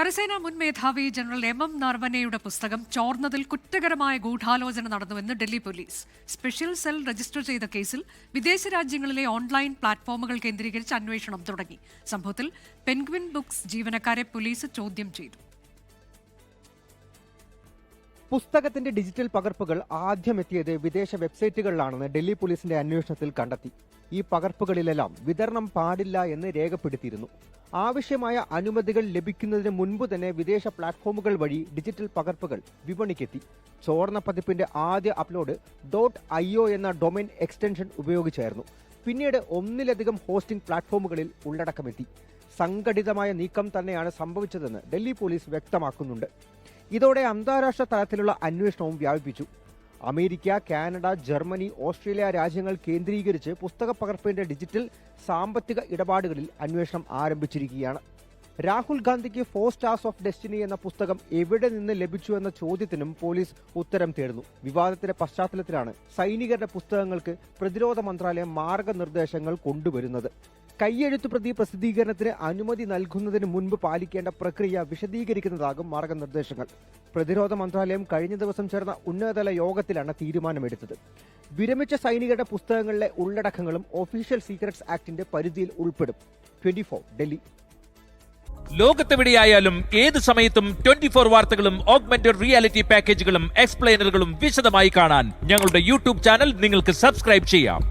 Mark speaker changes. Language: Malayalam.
Speaker 1: കരസേനാ മുൻ മേധാവി ജനറൽ എം നർവനെയുടെ പുസ്തകം ചോർന്നതിൽ കുറ്റകരമായ ഗൂഢാലോചന നടന്നുവെന്ന് Delhi police. Special cell register ചെയ്ത കേസിൽ വിദേശ രാജ്യങ്ങളിലെ ഓൺലൈൻ പ്ലാറ്റ്ഫോമുകൾ കേന്ദ്രീകരിച്ച് അന്വേഷണം തുടങ്ങി. സംഭവത്തിൽ പെൻഗ്വിൻ ബുക്സ് ജീവനക്കാരെ പോലീസ് ചോദ്യം ചെയ്തു.
Speaker 2: പുസ്തകത്തിന്റെ ഡിജിറ്റൽ പകർപ്പുകൾ ആദ്യമെത്തിയത് വിദേശ വെബ്സൈറ്റുകളിലാണെന്ന് ഡൽഹി പോലീസിന്റെ അന്വേഷണത്തിൽ കണ്ടെത്തി. ഈ പകർപ്പുകളിലെല്ലാം വിതരണം പാടില്ല എന്ന് രേഖപ്പെടുത്തിയിരുന്നു. ആവശ്യമായ അനുമതികൾ ലഭിക്കുന്നതിന് മുൻപ് തന്നെ വിദേശ പ്ലാറ്റ്ഫോമുകൾ വഴി ഡിജിറ്റൽ പകർപ്പുകൾ വിപണിക്കെത്തി. ചോർന്ന പതിപ്പിന്റെ ആദ്യ അപ്ലോഡ് .io എന്ന ഡൊമൈൻ എക്സ്റ്റൻഷൻ ഉപയോഗിച്ചായിരുന്നു. പിന്നീട് ഒന്നിലധികം ഹോസ്റ്റിംഗ് പ്ലാറ്റ്ഫോമുകളിൽ ഉള്ളടക്കമെത്തി. സംഘടിതമായ നീക്കം തന്നെയാണ് സംഭവിച്ചതെന്ന് ഡൽഹി പോലീസ് വ്യക്തമാക്കുന്നുണ്ട്. ഇതോടെ അന്താരാഷ്ട്ര തലത്തിലുള്ള അന്വേഷണവും വ്യാപിപ്പിച്ചു. അമേരിക്ക, കാനഡ, ജർമ്മനി, ഓസ്ട്രേലിയ രാജ്യങ്ങൾ കേന്ദ്രീകരിച്ച് പുസ്തക പകർപ്പിന്റെ ഡിജിറ്റൽ സാമ്പത്തിക ഇടപാടുകളിൽ അന്വേഷണം ആരംഭിച്ചിരിക്കുകയാണ്. രാഹുൽ ഗാന്ധിക്ക് 4 സ്റ്റാർസ് ഓഫ് ഡെസ്റ്റിനി എന്ന പുസ്തകം എവിടെ നിന്ന് ലഭിച്ചു എന്ന ചോദ്യത്തിനും പോലീസ് ഉത്തരം തേടുന്നു. വിവാദത്തിന്റെ പശ്ചാത്തലത്തിലാണ് സൈനികരുടെ പുസ്തകങ്ങൾക്ക് പ്രതിരോധ മന്ത്രാലയം മാർഗനിർദ്ദേശങ്ങൾ കൊണ്ടുവരുന്നത്. കൈയെഴുത്തു പ്രതി പ്രസിദ്ധീകരണത്തിന് അനുമതി നൽകുന്നതിന് മുൻപ് പാലിക്കേണ്ട പ്രക്രിയ വിശദീകരിക്കുന്നതാകും മാർഗനിർദ്ദേശങ്ങൾ. പ്രതിരോധ മന്ത്രാലയം കഴിഞ്ഞ ദിവസം ചേർന്ന ഉന്നതതല യോഗത്തിലാണ് തീരുമാനമെടുത്തത്. വിരമിച്ച സൈനികരുടെ പുസ്തകങ്ങളിലെ ഉള്ളടക്കങ്ങളും ഒഫീഷ്യൽ സീക്രട്സ് ആക്ടിന്റെ പരിധിയിൽ ഉൾപ്പെടും. 24 ഡൽഹി.
Speaker 3: ലോകത്തെവിടെയായാലും ഏത് സമയത്തും 24 വാർത്തകളും ഓഗ്മെന്റഡ് റിയാലിറ്റി പാക്കേജുകളും എക്സ്പ്ലെയിനറുകളും വിശദമായി കാണാൻ ഞങ്ങളുടെ യൂട്യൂബ് ചാനൽ നിങ്ങൾക്ക് സബ്സ്ക്രൈബ് ചെയ്യാം.